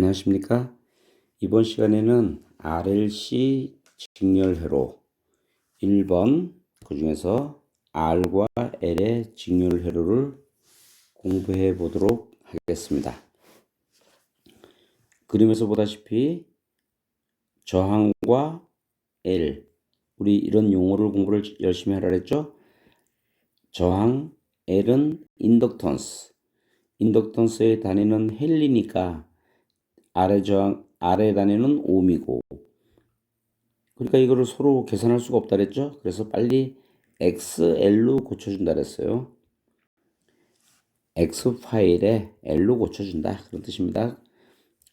안녕하십니까? 이번 시간에는 RLC 직렬회로 1번 그 중에서 R과 L의 직렬회로를 공부해 보도록 하겠습니다. 그림에서 보다시피 저항과 L, 우리 이런 용어를 공부를 열심히 하라 그랬죠? 저항, L은 인덕턴스, 인덕턴스의 단위는 헨리니까 아래 단위는 옴이고, 그러니까 이거를 서로 계산할 수가 없다 그랬죠. 그래서 빨리 XL로 고쳐준다 그랬어요. X 파일에 L로 고쳐준다 그런 뜻입니다.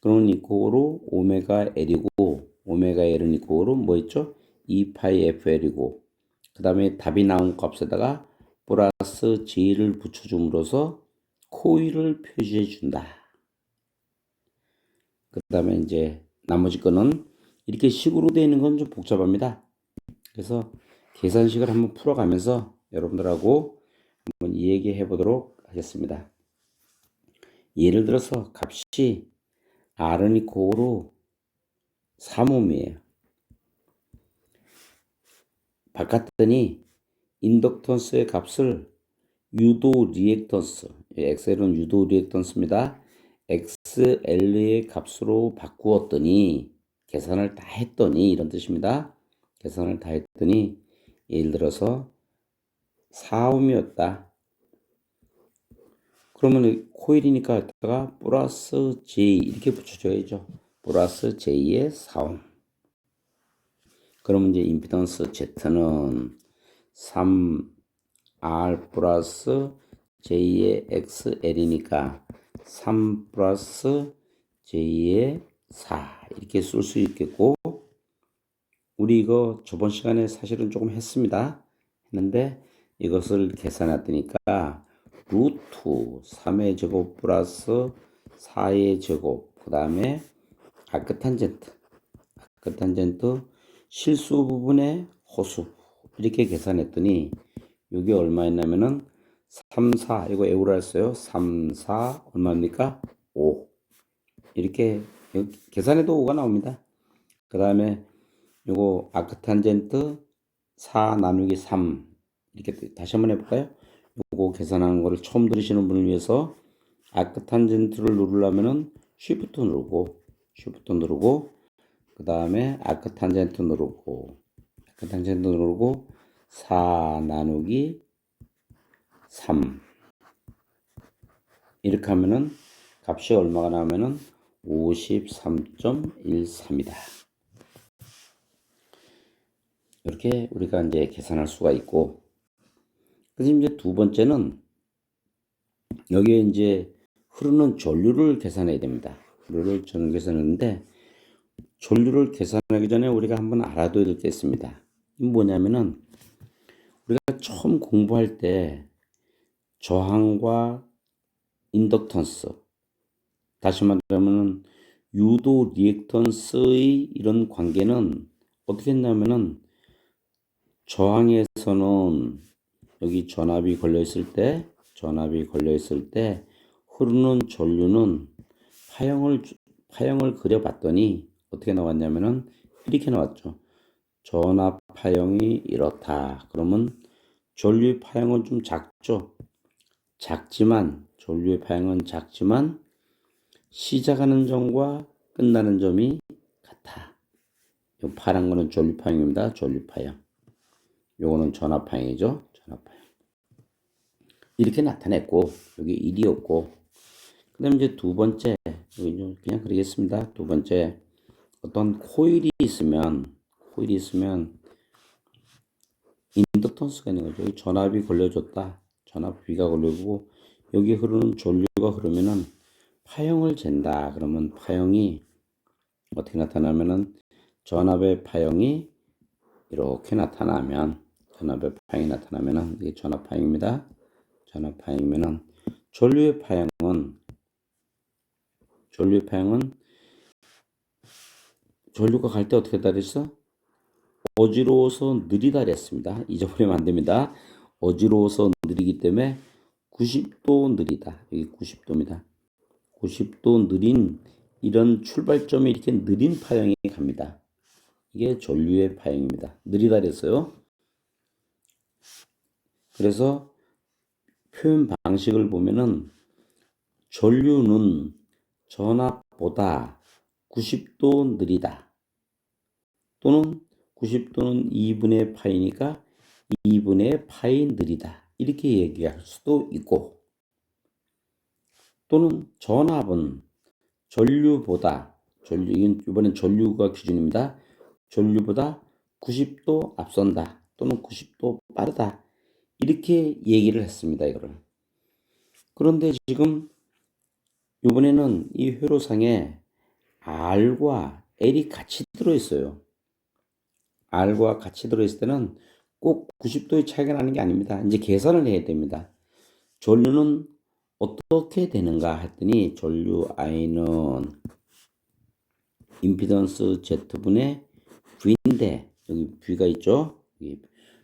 그러면 이코로 오메가 L이고, 오메가 L은 이코로 뭐 있죠? 2파이 FL이고, 그 다음에 답이 나온 값에다가 플러스 G를 붙여줌으로써 코일을 표시해 준다. 그 다음에 이제 나머지 거는 이렇게 식으로 되어 있는 건 좀 복잡합니다. 그래서 계산식을 한번 풀어가면서 여러분들하고 한번 이야기해 보도록 하겠습니다. 예를 들어서 값이 R은 이코로 3옴이에요. 바꿨더니 인덕턴스의 값을 유도 리액턴스, XL은 유도 리액턴스입니다. XL의 값으로 바꾸었더니, 계산을 다 했더니, 이런 뜻입니다. 계산을 다 했더니, 예를 들어서 4옴이었다. 그러면 코일이니까 여기다가 플러스 J 이렇게 붙여줘야죠. 플러스 J의 4옴. 그러면 이제 임피던스 Z는 3R 플러스 J의 XL이니까 3 플러스 J의 4 이렇게 쓸 수 있겠고, 우리 이거 저번 시간에 사실은 조금 했는데 이것을 계산했더니까 루트 3의 제곱 플러스 4의 제곱, 그 다음에 아크탄젠트 실수 부분의 호수 이렇게 계산했더니 이게 얼마였냐면은 3, 4 이거 에우라 했어요. 3, 4 얼마입니까? 5 이렇게 계산해도 5가 나옵니다. 그 다음에 요거 아크탄젠트 4 나누기 3 이렇게 다시 한번 해볼까요? 요거 계산하는 거를 처음 들으시는 분을 위해서 아크탄젠트를 누르려면은 쉬프트 누르고 그 다음에 아크탄젠트 누르고 4 나누기 3 이렇게 하면은 값이 얼마가 나오면은 53.13이다. 이렇게 우리가 이제 계산할 수가 있고, 그래서 이제 두 번째는 여기에 이제 흐르는 전류를 계산해야 됩니다. 전류를 저는 계산하는데, 전류를 계산하기 전에 우리가 한번 알아둬야 될 게 있습니다. 이게 뭐냐면은 우리가 처음 공부할 때 저항과 인덕턴스, 다시 말하면 유도 리액턴스의 이런 관계는 어떻게 했냐면은 저항에서는 여기 전압이 걸려 있을 때 흐르는 전류는 파형을 그려봤더니 어떻게 나왔냐면은 이렇게 나왔죠. 전압 파형이 이렇다. 그러면 전류의 파형은 좀 작죠. 전류의 파형은 작지만 시작하는 점과 끝나는 점이 같아. 이 파란 거는 전류 파형입니다. 전류 파형. 요거는 전압 파형이죠. 전압 파형. 이렇게 나타냈고, 여기 1이었고, 그 다음에 이제 두 번째, 여기 그냥 그리겠습니다. 두 번째, 어떤 코일이 있으면 인덕턴스가 있는 거죠. 전압이 걸려줬다. 전압 B가 걸리고, 여기 흐르는 전류가 흐르면은 파형을 잰다. 그러면 파형이 어떻게 나타나면은 전압의 파형이 이렇게 나타나면, 이게 전압 파형입니다. 전압 파형이면은 전류의 파형은 전류가 갈 때 어떻게 다르죠? 어지러워서 느리다 그랬습니다. 잊어버리면 안 됩니다. 어지러워서 느리기 때문에 90도 느리다. 여기 90도입니다. 90도 느린 이런 출발점이 이렇게 느린 파형이 갑니다. 이게 전류의 파형입니다. 느리다 그랬어요. 그래서 표현 방식을 보면은 전류는 전압보다 90도 느리다. 또는 90도는 2분의 파이니까 2분의 파이 느리다. 이렇게 얘기할 수도 있고, 또는 전압은 전류보다, 이번엔 전류가 기준입니다. 전류보다 90도 앞선다. 또는 90도 빠르다. 이렇게 얘기를 했습니다. 이거를. 그런데 지금 이번에는 이 회로상에 R과 L이 같이 들어있어요. R과 같이 들어있을 때는 꼭 90도의 차이가 나는 게 아닙니다. 이제 계산을 해야 됩니다. 전류는 어떻게 되는가 했더니 전류 I는 임피던스 Z분의 V인데 여기 V가 있죠.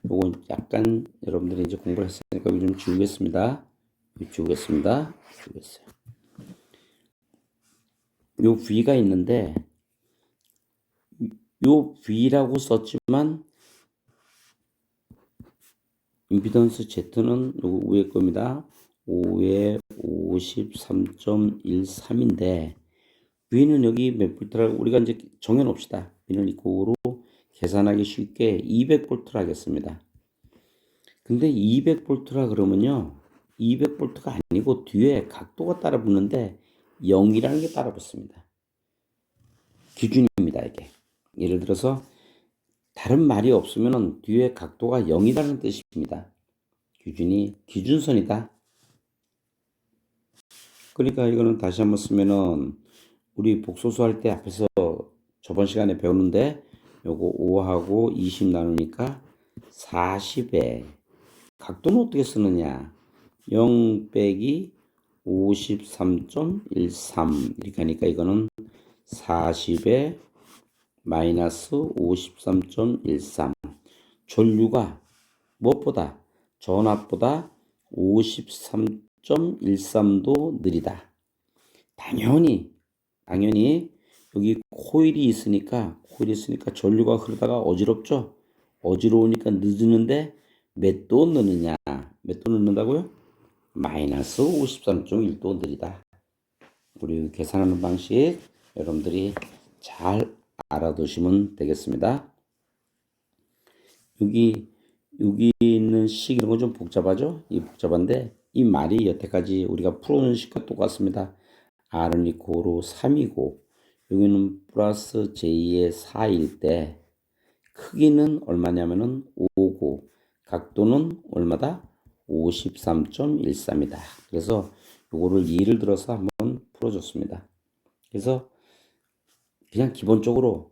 요건 약간 여러분들이 이제 공부를 했으니까 여기 좀 지우겠습니다. 지우겠습니다. 지우겠어요. 요 V가 있는데 요 V라고 썼지만 임피던스 Z는 요 위에 겁니다. 5에 53.13인데 V는 여기 몇 볼트라고 우리가 이제 정해 놓읍시다. V는 이코로 계산하기 쉽게 200볼트를 하겠습니다. 근데 200볼트라 그러면요. 200볼트가 아니고 뒤에 각도가 따라 붙는데 0이라는 게 따라 붙습니다. 기준입니다, 이게. 예를 들어서 다른 말이 없으면 뒤에 각도가 0이라는 뜻입니다. 기준이 기준선이다. 그러니까 이거는 다시 한번 쓰면은 우리 복소수 할 때 앞에서 저번 시간에 배웠는데 요거 5하고 20 나누니까 40에 각도는 어떻게 쓰느냐 0 빼기 53.13 이렇게 하니까 이거는 40에 마이너스 53.13 전류가 무엇보다 전압보다 53.13도 느리다. 당연히 여기 코일이 있으니까 전류가 흐르다가 어지럽죠. 어지러우니까 늦는데 몇 도 늦느냐? 몇 도 늦는다고요? 마이너스 53.1도 느리다. 우리 계산하는 방식 여러분들이 잘 알아두시면 되겠습니다. 여기 있는 식 이런 건 좀 복잡하죠? 이 복잡한데 이 말이 여태까지 우리가 풀어놓은 식과 똑같습니다. R은 이코로 3이고 여기는 플러스 J의 4일 때 크기는 얼마냐면은 5고 각도는 얼마다? 53.13이다. 그래서 요거를 예를 들어서 한번 풀어줬습니다. 그래서 그냥 기본적으로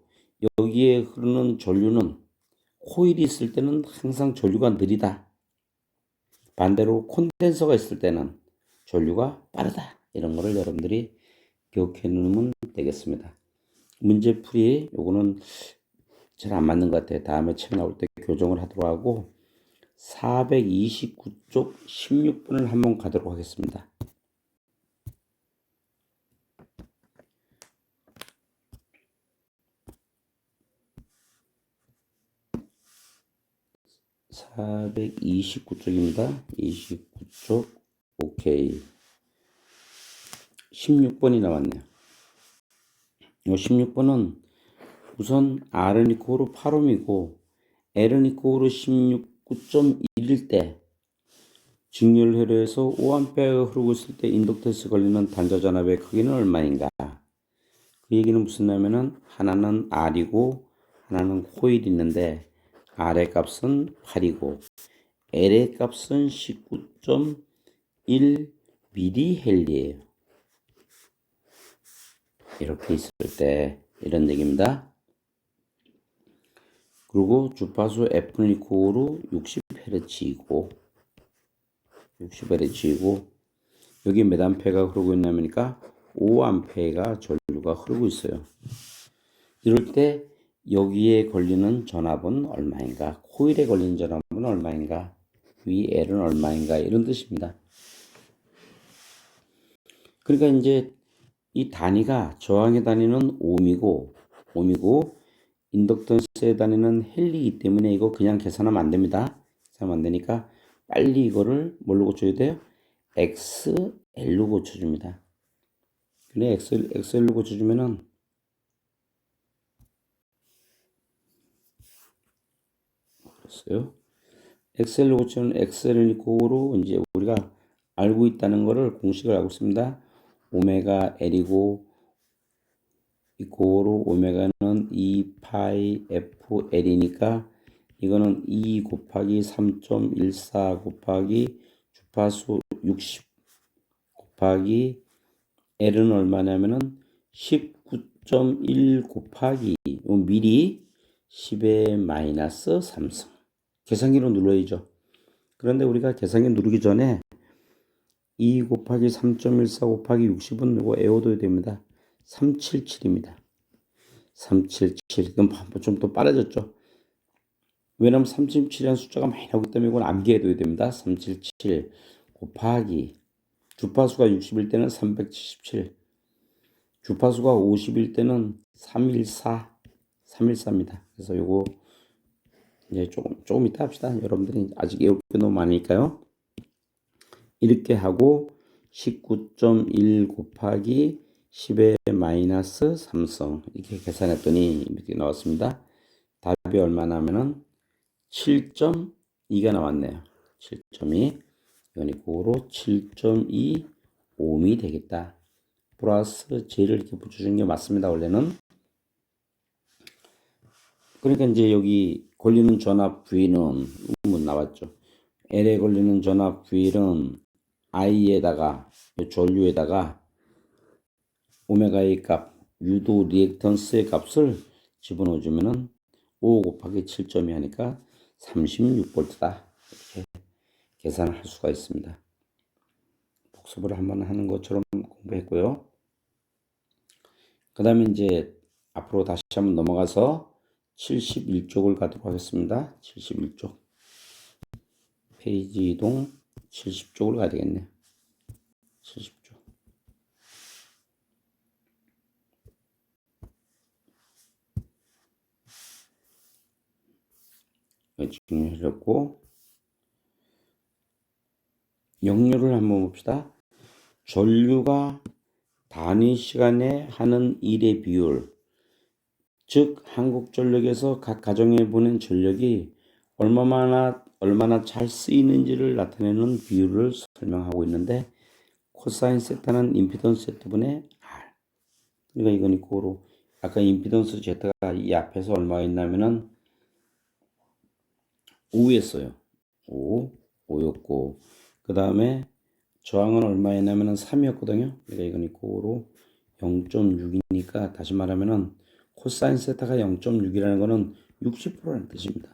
여기에 흐르는 전류는 코일이 있을 때는 항상 전류가 느리다. 반대로 콘덴서가 있을 때는 전류가 빠르다. 이런 거를 여러분들이 기억해 놓으면 되겠습니다. 문제풀이 요거는 잘 안 맞는 것 같아요. 다음에 책 나올 때 교정을 하도록 하고 429쪽 16번을 한번 가도록 하겠습니다. (429쪽입니다) 29쪽 오케이 16번이 나왔네요. 이 16번은 우선 R은 이코로 8옴이고 L은 이코로 16.9.1일 때 직렬 회로에서 5A가 흐르고 있을 때 인덕터스에 걸리는 단자 전압의 크기는 얼마인가? 그 얘기는 무슨 냐면은 하나는 R이고 하나는 코일이 있는데 R의 값은 8이고 L의 값은 19.1 mHz이에요. 이렇게 있을 때 이런 얘기입니다. 그리고 주파수 F는 이코로 60Hz이고 여기 몇 암페가 흐르고 있냐면니까 5암페가 전류가 흐르고 있어요. 이럴 때 여기에 걸리는 전압은 얼마인가? 코일에 걸리는 전압은 얼마인가? VL은 얼마인가? 이런 뜻입니다. 그러니까 이제 이 단위가 저항의 단위는 옴이고 인덕턴스의 단위는 헬리이기 때문에 이거 그냥 계산하면 안 됩니다. 계산하면 안 되니까 빨리 이거를 뭘로 고쳐야 돼요? XL로 고쳐줍니다. 근데 XL로 고쳐주면은 그랬어요. 엑셀로 고치면 엑셀을 이코로 이제 우리가 알고 있다는 거를 공식을 알고 있습니다. 오메가 L이고 이코로 오메가는 2파이 FL이니까 이거는 2 곱하기 3.14 곱하기 주파수 60 곱하기 L은 얼마냐면은 19.1 곱하기 미리 10의 마이너스 3승. 계산기로 눌러야죠. 그런데 우리가 계산기 누르기 전에 2 곱하기 3.14 곱하기 60은 이거 외워둬야 됩니다. 377입니다. 377. 이건 좀 더 빠르졌죠. 왜냐면 377이라는 숫자가 많이 나오기 때문에 이건 암기해둬야 됩니다. 377 곱하기 주파수가 60일 때는 377, 주파수가 50일 때는 314입니다. 그래서 요거 이제 조금 이따 합시다. 여러분들이 아직 외울 게 너무 많으니까요. 이렇게 하고 19.1 곱하기 10의 마이너스 3성 이렇게 계산했더니 이렇게 나왔습니다. 답이 얼마나 하면은 7.2가 나왔네요. 7.2 이건 이거로 7.2 ohm이 되겠다. 플러스 J를 이렇게 붙여주는 게 맞습니다. 원래는. 그러니까 이제 여기 걸리는 전압 V는 나왔죠. L에 걸리는 전압 V는 I에다가 전류에다가 오메가의 값, 유도 리액턴스의 값을 집어넣어주면은 5 곱하기 7.2 하니까 36V다. 이렇게 계산을 할 수가 있습니다. 복습을 한번 하는 것처럼 공부했고요. 그 다음에 이제 앞으로 다시 한번 넘어가서 71쪽을 가도록 하겠습니다. 71쪽. 페이지 이동 70쪽으로 가야 되겠네요. 70쪽. 정리하셨고, 역류를 한번 봅시다. 전류가 단위 시간에 하는 일의 비율, 즉 한국전력에서 각 가정에 보낸 전력이 얼마나 잘 쓰이는지를 나타내는 비율을 설명하고 있는데, 코사인 세타는 임피던스 Z분의 R. 그러니까 이건 이코로 아까 임피던스 Z가 이 앞에서 얼마였냐면은 5였어요. 5였고 그 다음에 저항은 얼마였냐면은 3이었거든요. 그러니까 이건 이코로 0.6이니까 다시 말하면은 코사인 세타가 0.6이라는 거는 60%라는 뜻입니다.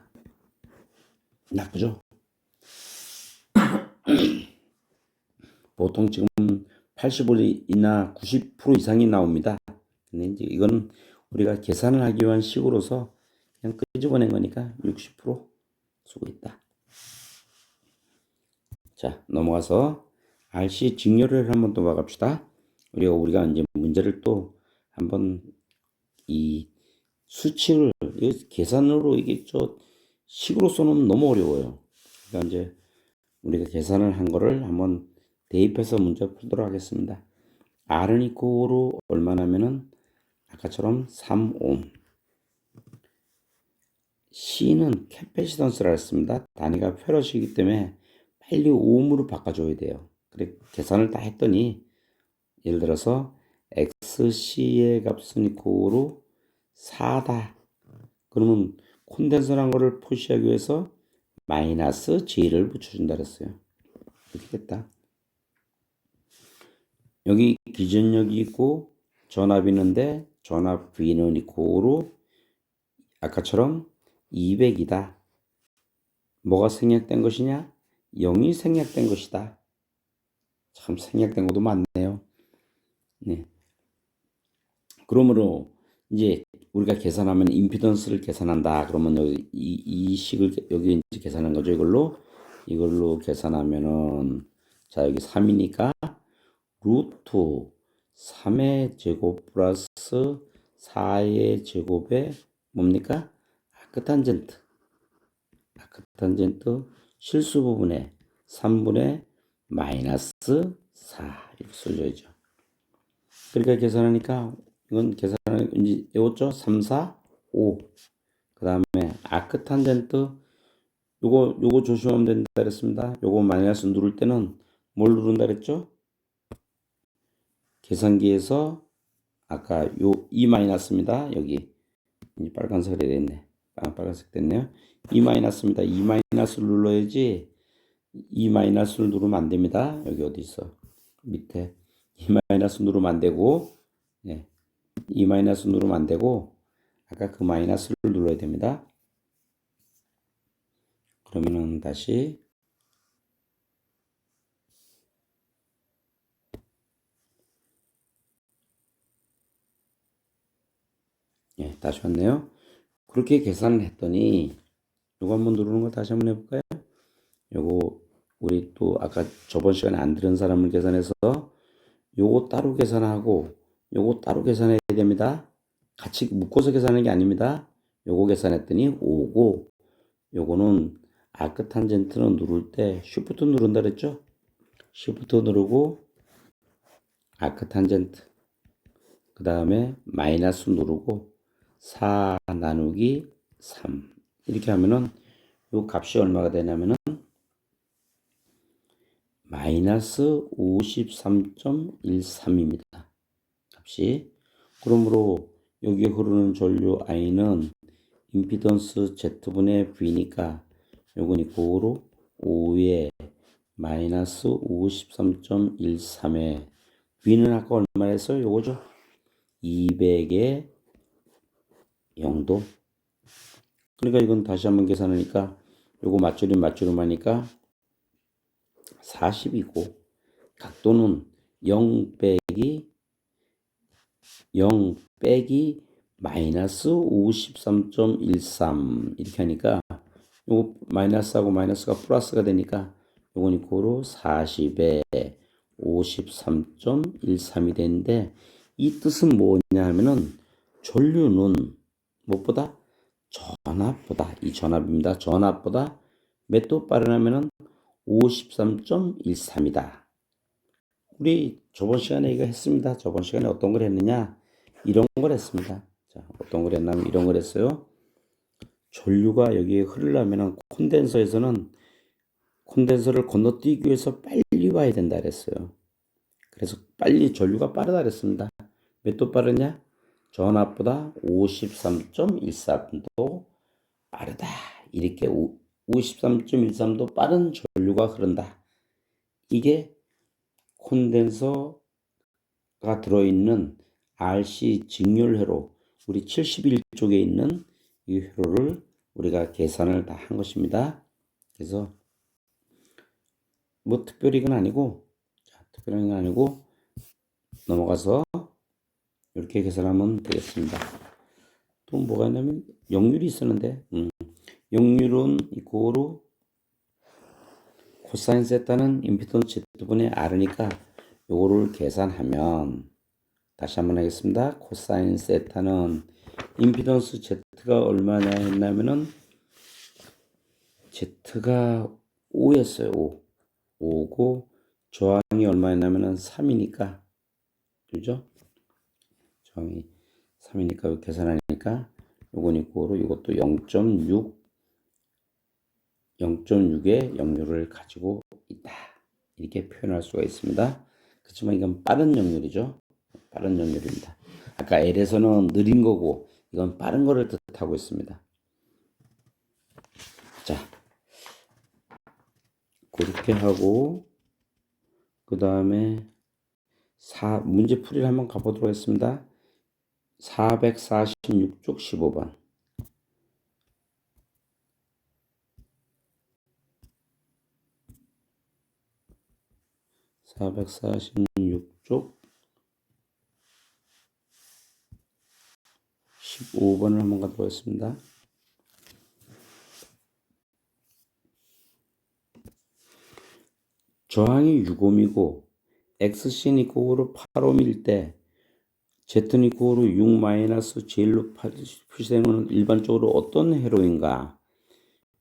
나쁘죠? 보통 지금 80%이나 90% 이상이 나옵니다. 근데 이제 이건 우리가 계산을 하기 위한 식으로서 그냥 끄집어낸 거니까 60% 쓰고 있다. 자, 넘어가서 RC 직렬을 한번 또 봐갑시다. 우리가 이제 문제를 또 한번 이 수치를 계산으로 이게 식으로 써놓으면 너무 어려워요. 그러니까 이제 우리가 계산을 한 거를 한번 대입해서 문제 풀도록 하겠습니다. R은 이코로 얼마냐면은 아까처럼 3옴. C는 캐패시턴스라 했습니다. 단위가 페럿이기 때문에 빨리 옴으로 바꿔줘야 돼요. 그래 계산을 다 했더니 예를 들어서 XC의 값은 이코로 4다. 그러면 콘덴서란 거를 표시하기 위해서 마이너스 J를 붙여준다 그랬어요. 이렇게 됐다. 여기 기전력이 있고 전압이 있는데 전압 V는 이코로 아까처럼 200이다. 뭐가 생략된 것이냐? 0이 생략된 것이다. 참 생략된 것도 많네요. 네. 그러므로 이제 우리가 계산하면 임피던스를 계산한다. 그러면 여기 이 식을 여기 이제 계산한 거죠. 이걸로 계산하면은 자 여기 3이니까 루트 3의 제곱 플러스 4의 제곱에 뭡니까? 아크탄젠트. 아크탄젠트 실수 부분에 3분의 마이너스 4 이렇게 써줘야죠. 그러니까 계산하니까 이건 계산하는 이제 외웠죠? 3, 4, 5. 그 다음에 아크탄젠트 요거 조심하면 된다 그랬습니다. 요거 마이너스 누를 때는 뭘 누른다 그랬죠? 계산기에서 아까 요 E 마이너스입니다. 여기 이제 빨간색이 됐네. 빨간색 됐네요. E 마이너스입니다. E 마이너스를 눌러야지 E 마이너스를 누르면 안 됩니다. 여기 어디 있어? 밑에 E 마이너스 누르면 안 되고, 네. E 마이너스 누르면 안 되고, 아까 그 마이너스를 눌러야 됩니다. 그러면은 다시 예, 다시 왔네요. 그렇게 계산을 했더니 요거 한번 누르는 거 다시 한번 해볼까요? 요거 우리 또 아까 저번 시간에 안 들은 사람을 계산해서 요거 따로 계산하고 요거 따로 계산해야 됩니다. 같이 묶어서 계산하는 게 아닙니다. 요거 계산했더니 5고 요거는 아크탄젠트는 누를 때 쉬프트 누른다 그랬죠? 쉬프트 누르고 아크탄젠트 그 다음에 마이너스 누르고 4 나누기 3 이렇게 하면은 요 값이 얼마가 되냐면은 마이너스 53.13입니다. 값이. 그러므로 여기 흐르는 전류 I는 임피던스 Z분의 V니까 요건 이코로 5에 마이너스 53.13에 V는 아까 얼마 했어요? 요거죠? 200의 0도. 그러니까 이건 다시 한번 계산하니까 요거 맞추림 하니까 40이고 각도는 0 빼기 마이너스 53.13 이렇게 하니까 요거 마이너스하고 마이너스가 플러스가 되니까 요건 이코로 40에 53.13이 되는데 이 뜻은 뭐냐 하면은 전류는 무엇보다 전압보다 이 전압입니다. 전압보다 몇 도 빠르냐면은 53.13이다. 우리 저번 시간에 이거 했습니다. 저번 시간에 어떤 걸 했느냐? 이런 걸 했습니다. 자, 어떤 걸 했냐면 이런 걸 했어요. 전류가 여기에 흐르려면은 콘덴서에서는 콘덴서를 건너뛰기 위해서 빨리 와야 된다 그랬어요. 그래서 빨리 전류가 빠르다 그랬습니다. 몇 도 빠르냐? 전압보다 53.13도 빠르다. 이렇게 53.13도 빠른 전류가 흐른다. 이게 콘덴서가 들어있는 RC 직렬회로 우리 71쪽에 있는 이 회로를 우리가 계산을 다 한 것입니다. 그래서 뭐 특별히 이건 아니고 특별한 건 아니고 넘어가서 이렇게 계산하면 되겠습니다. 또 뭐가 있냐면 역률이 있었는데 역률은 이코로 코사인 세타는 임피던스 Z분의 R이니까 요거를 계산하면 다시 한번 하겠습니다. 코사인 세타는 임피던스 Z가 얼마냐 했냐면은 Z가 5였어요. 5고 저항이 얼마였냐면은 3이니까 그죠? 저항이 3이니까 계산하니까 요건 이거로 이것도 0.6의 역률을 가지고 있다. 이렇게 표현할 수가 있습니다. 그렇지만 이건 빠른 역률이죠. 빠른 역률입니다. 아까 L에서는 느린 거고 이건 빠른 거를 뜻하고 있습니다. 자, 그렇게 하고 그 다음에 문제 풀이를 한번 가보도록 하겠습니다. 446쪽 15번. 446쪽 15번을 한번 가도록 하겠습니다. 저항이 6옴이고 X신 이코로 8옴일 때 Z는 이코로 6 마이너스 제일로 표시되는 것은 일반적으로 어떤 회로인가?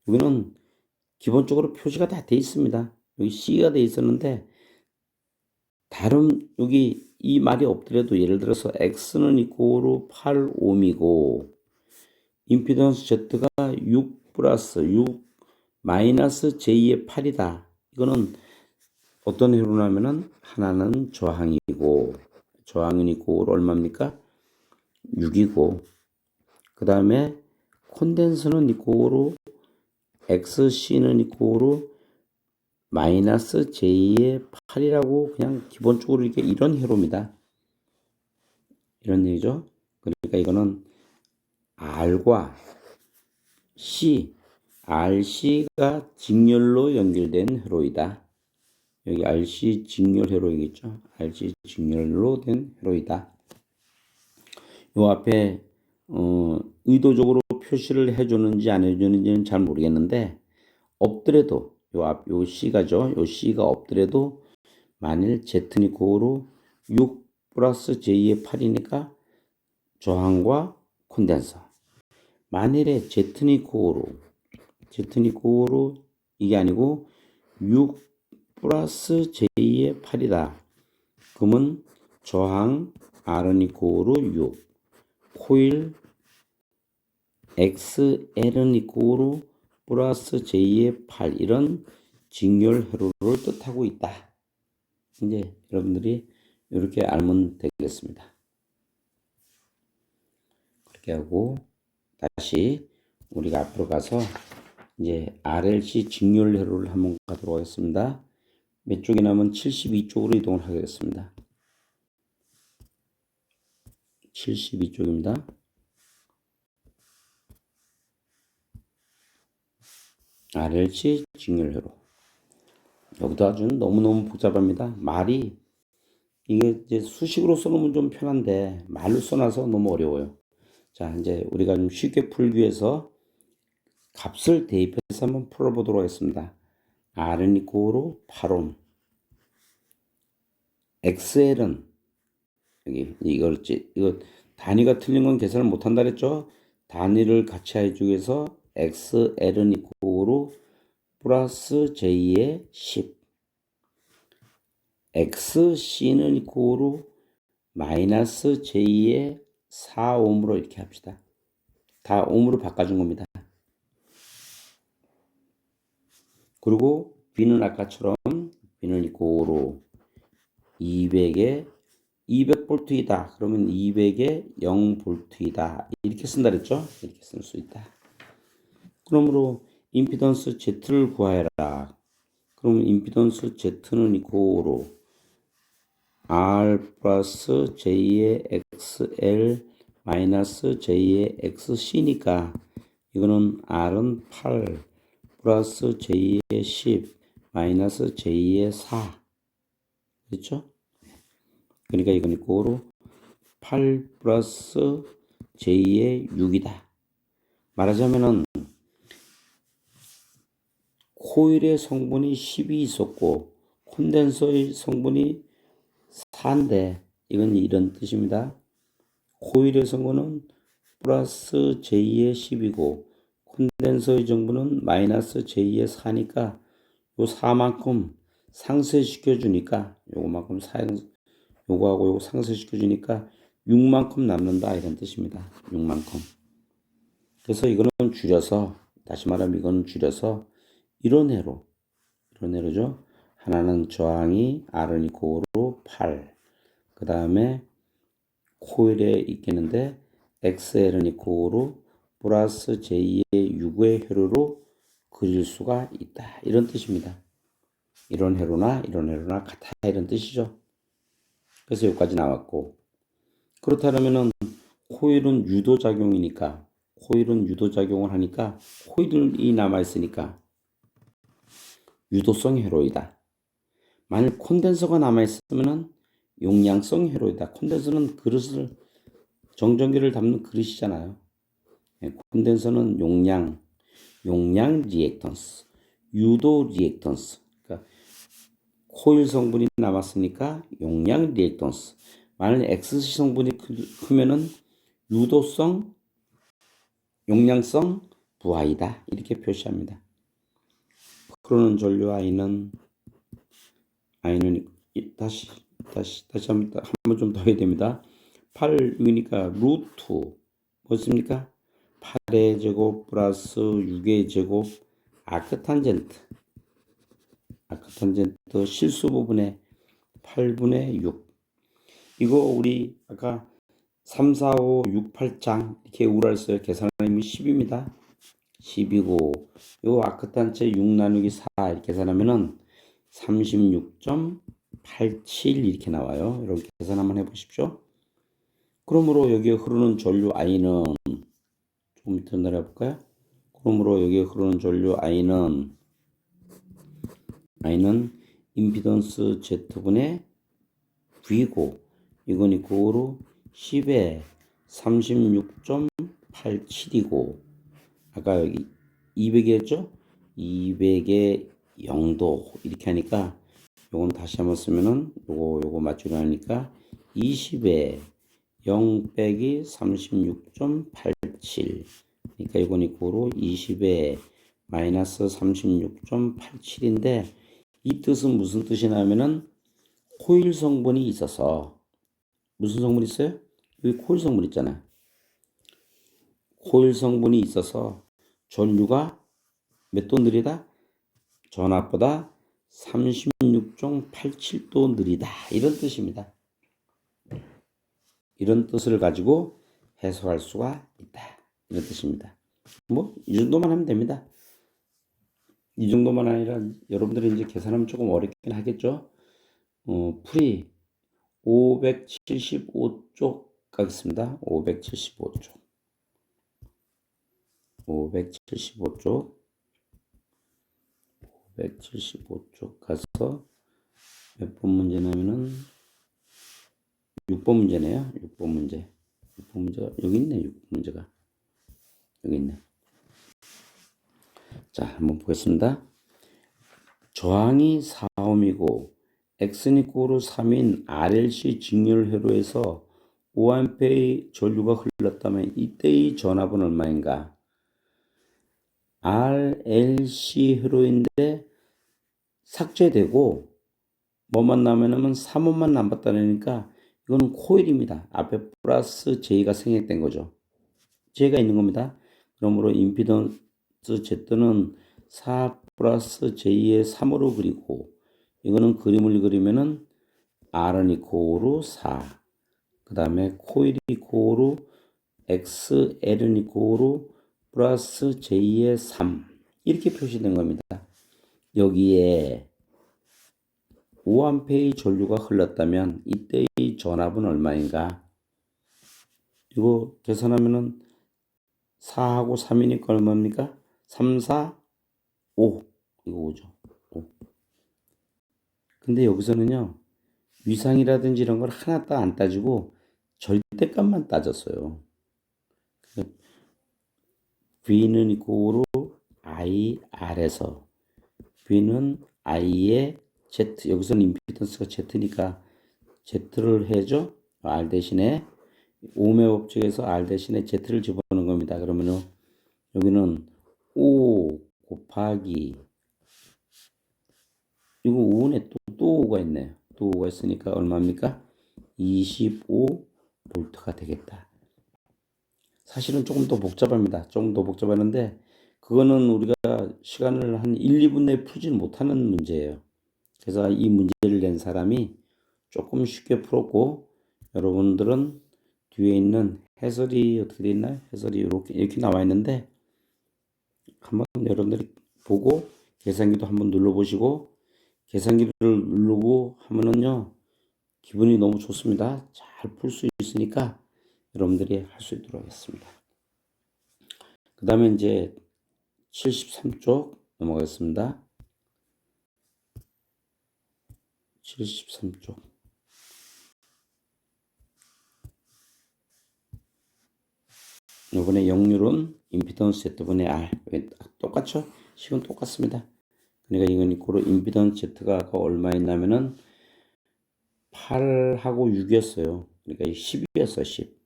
여기는 기본적으로 표시가 다 돼 있습니다. 여기 C가 돼 있었는데 다른 여기 이 말이 없더라도 예를 들어서 X는 이코로 8옴이고 임피던스 Z가 6 플러스 6 마이너스 J의 8이다. 이거는 어떤 회로냐면은 하나는 저항이고 저항은 이코로 얼마입니까? 6이고 그 다음에 콘덴서는 이코로 XC는 이코로 마이너스 J의 8이라고 그냥 기본적으로 이게 이런 회로입니다. 이런 얘기죠. 그러니까 이거는 R과 C, RC가 직렬로 연결된 회로이다. 여기 RC 직렬 회로이겠죠. RC 직렬로 된 회로이다. 요 앞에 의도적으로 표시를 해주는지 안 해주는지는 잘 모르겠는데 없더라도 요 C가죠. 요 C가 없더라도 만일 Z는 이코로 6 플러스 J의 8이니까 저항과 콘덴서. 만일에 Z는 이코로 이게 아니고 6 플러스 J의 8이다. 그러면 저항 R은 이코로 6. 코일 XL은 이코로 플러스 J의 8 이런 직렬 회로를 뜻하고 있다. 이제 여러분들이 이렇게 알면 되겠습니다. 그렇게 하고 다시 우리가 앞으로 가서 이제 RLC 직렬 회로를 한번 가도록 하겠습니다. 몇 쪽이 남은 72쪽으로 이동을 하겠습니다. 72쪽입니다. RLC 직렬 회로. 여기도 아주 너무너무 복잡합니다. 말이 이게 이제 수식으로 써놓으면 좀 편한데 말로 써놔서 너무 어려워요. 자, 이제 우리가 좀 쉽게 풀기 위해서 값을 대입해서 한번 풀어보도록 하겠습니다. R은 이코로 8옴. XL은 여기 이거 단위가 틀린 건 계산을 못 한다 그랬죠? 단위를 같이 해주기 위해서 XL은 이코로 플러스 J의 10. XC는 이코로 마이너스 J의 4옴으로 이렇게 합시다. 다 옴으로 바꿔준 겁니다. 그리고 B는 아까처럼 B는 이코로 200에 200볼트이다. 그러면 200에 0볼트이다. 이렇게 쓴다 그랬죠? 이렇게 쓸 수 있다. 그러므로 임피던스 Z를 구하여라. 그러면 임피던스 Z는 이코로 R 플러스 J의 XL 마이너스 J의 XC니까 이거는 R은 8 플러스 J의 10 마이너스 J의 4 그렇죠? 그러니까 이건 이코로 8 플러스 J의 6이다. 말하자면은 코일의 성분이 10이 있었고 콘덴서의 성분이 4인데 이건 이런 뜻입니다. 코일의 성분은 플러스 J의 10이고 콘덴서의 정분은 마이너스 J의 4니까 요 4만큼 상쇄시켜 주니까 요거만큼 요거하고 요거 상쇄시켜 주니까 6만큼 남는다 이런 뜻입니다. 6만큼. 그래서 이거는 줄여서 다시 말하면 이거는 줄여서 이런 회로죠. 하나는 저항이 R은 이코로 8. 그 다음에 코일에 있겠는데 XL은 이코로 플러스 J의 6의 회로로 그릴 수가 있다. 이런 뜻입니다. 이런 회로나 같아 이런 뜻이죠. 그래서 여기까지 나왔고 그렇다면은 코일은 유도작용이니까 코일은 유도작용을 하니까 코일이 남아있으니까 유도성 회로이다. 만일 콘덴서가 남아있으면은 용량성 회로이다. 콘덴서는 그릇을 정전기를 담는 그릇이잖아요. 콘덴서는 용량 리액턴스, 유도 리액턴스. 그러니까 코일 성분이 남았으니까 용량 리액턴스. 만일 XC 성분이 크면은 유도성, 용량성 부하이다. 이렇게 표시합니다. 흐르는 전류 I는 다시 한번 좀 더 해야 됩니다. 8이니까 루트 뭐습니까? 8의 제곱 플러스 6의 제곱 아크탄젠트 실수 부분의 8분의 6. 이거 우리 아까 3, 4, 5, 6, 8장 이렇게 우랄했어요. 계산하면 10입니다. 10이고 요 아크탄체 6 나누기 4 이렇게 계산하면은 36.87 이렇게 나와요. 이렇게 계산 한번 해보십시오. 그러므로 여기에 흐르는 전류 I는 조금 밑으로 내려볼까요? 그러므로 여기에 흐르는 전류 I는 임피던스 Z분의 V고 이건 이코로 10에 36.87이고 아까 여기 200이었죠? 200에 0도 이렇게 하니까 요건 다시 한번 쓰면은 요거 맞추려 하니까 20에 0 빼기 36.87 그러니까 이건 이코로 20에 마이너스 36.87인데 이 뜻은 무슨 뜻이냐면은 코일 성분이 있어서 무슨 성분 있어요? 여기 코일 성분 있잖아요. 코일 성분이 있어서 전류가 몇 도 느리다? 전압보다 36.87도 느리다. 이런 뜻입니다. 이런 뜻을 가지고 해석할 수가 있다. 이런 뜻입니다. 뭐 이 정도만 하면 됩니다. 이 정도만 아니라 여러분들이 이제 계산하면 조금 어렵긴 하겠죠. 풀이 575쪽 가겠습니다. 575쪽. 575쪽 가서 몇 번 문제냐면은 6번 문제네요. 6번 문제가 여기 있네. 6번 문제가 여기 있네. 자, 한번 보겠습니다. 저항이 4옴이고 X는 이코로 3인 RLC 직렬 회로에서 5A의 전류가 흘렀다면 이때의 전압은 얼마인가? RLC 회로인데 삭제되고 뭐만 남으면 3옴만 남았다니까 이거는 코일입니다. 앞에 플러스 J가 생략된 거죠. J가 있는 겁니다. 그러므로 임피던스 Z는 4 플러스 J의 3으로 그리고 이거는 그림을 그리면은 R은 이코로 4. 그 다음에 코일이 이코로 XL은 이코로 플러스 J의 3. 이렇게 표시된 겁니다. 여기에 5A의 전류가 흘렀다면 이때의 전압은 얼마인가? 이거 계산하면은 4하고 3이니까 얼마입니까? 3, 4, 5. 이거 5죠. 5. 근데 여기서는요. 위상이라든지 이런 걸 하나 안 따지고 절대값만 따졌어요. V는 이코로 IR에서 V는 I의 Z 여기서는 임피던스가 Z니까 Z를 해줘. R 대신에 오음의 법칙에서 R 대신에 Z를 집어넣는 겁니다. 그러면은 여기는 5 곱하기 이거 5네 또 5가 있네요. 또 5가 있으니까 얼마입니까? 25V가 되겠다. 사실은 조금 더 복잡합니다. 조금 더 복잡하는데 그거는 우리가 시간을 한 1, 2분 내에 풀지는 못하는 문제예요. 그래서 이 문제를 낸 사람이 조금 쉽게 풀었고 여러분들은 뒤에 있는 해설이 어떻게 되어 있나요? 해설이 이렇게 나와 있는데 한번 여러분들이 보고 계산기도 한번 눌러보시고 계산기를 누르고 하면은요 기분이 너무 좋습니다. 잘 풀 수 있으니까 여러분들이 할 수 있도록 하겠습니다. 그 다음에 이제 73쪽 넘어가겠습니다. 73쪽. 이번에 역률은 임피던스 Z분의 R. 똑같죠? 식은 똑같습니다. 그러니까 이건 이코로 임피던스 Z가 아까 얼마 있냐면은 8하고 6이었어요. 그러니까 10이었어, 10.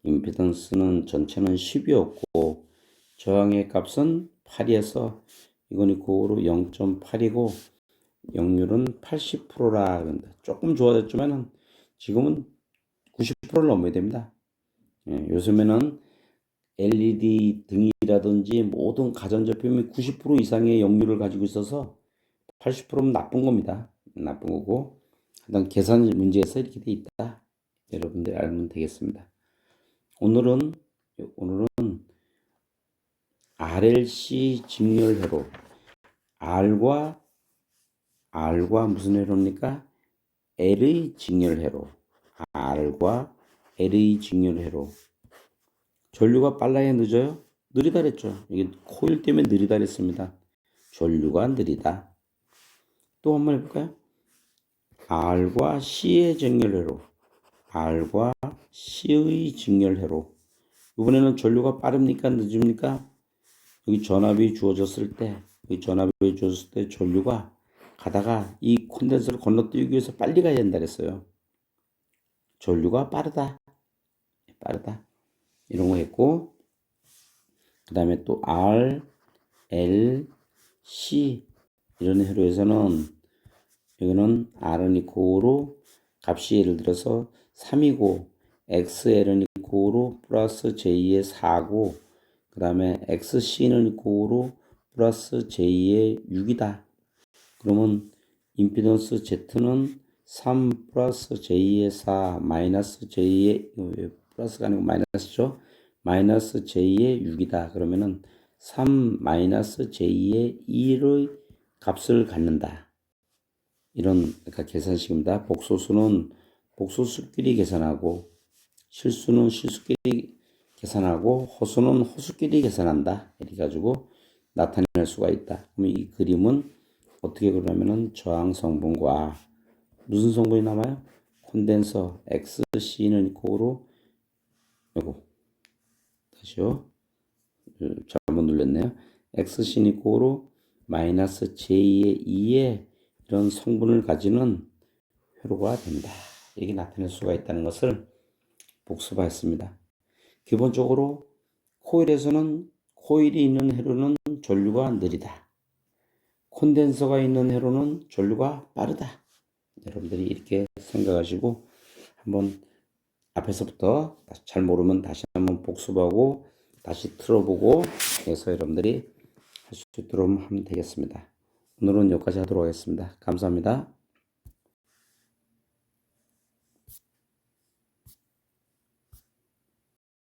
임피던스는 전체는 10이었고 저항의 값은 8이어서 이건 이코로 0.8이고 역률은 80%라 그런다. 조금 좋아졌지만은 지금은 90%를 넘어야 됩니다. 예, 요즘에는 LED 등이라든지 모든 가전제품이 90% 이상의 역률을 가지고 있어서 80%면 나쁜 겁니다. 나쁜 거고 하여튼 계산 문제에서 이렇게 돼 있다. 여러분들 알면 되겠습니다. 오늘은 RLC 직렬회로 R과 무슨 회로입니까? L의 직렬회로 R과 L의 직렬회로 전류가 빨라야 늦어요? 느리다 그랬죠. 이게 코일 때문에 느리다 그랬습니다. 전류가 느리다. 또 한번 해볼까요? R과 C의 직렬회로 R과 C의 직렬회로 이번에는 전류가 빠릅니까? 늦습니까? 여기 전압이 주어졌을 때 전류가 가다가 이 콘덴서를 건너뛰기 위해서 빨리 가야 된다 그랬어요. 전류가 빠르다. 이런 거 했고 그 다음에 또 R, L, C 이런 회로에서는 이거는 R은 이코로 값이 예를 들어서 3이고 XL은 이코로 플러스 J의 4고 그 다음에 XC는 이코로 플러스 J의 6이다. 그러면 임피던스 Z는 3 플러스 J의 4 마이너스 J의 플러스가 아니고 마이너스죠. 마이너스 J의 6이다. 그러면은 3 마이너스 J의 1의 값을 갖는다. 이런 그러니까 계산식입니다. 복소수는 복소수끼리 계산하고 실수는 실수끼리 계산하고 호수는 호수끼리 계산한다. 이렇게 가지고 나타낼 수가 있다. 그러면 이 그림은 어떻게 그러냐면은 저항 성분과 무슨 성분이 남아요? 콘덴서 XC는 이코로 요거 다시요. 잘못 눌렀네요. XC는 이코로 마이너스 J의 2의 이런 성분을 가지는 회로가 된다. 이게 나타낼 수가 있다는 것을 복습하였습니다. 기본적으로 코일에서는 코일이 있는 회로는 전류가 느리다. 콘덴서가 있는 회로는 전류가 빠르다. 여러분들이 이렇게 생각하시고 한번 앞에서부터 잘 모르면 다시 한번 복습하고 다시 틀어보고 해서 여러분들이 할 수 있도록 하면 되겠습니다. 오늘은 여기까지 하도록 하겠습니다. 감사합니다.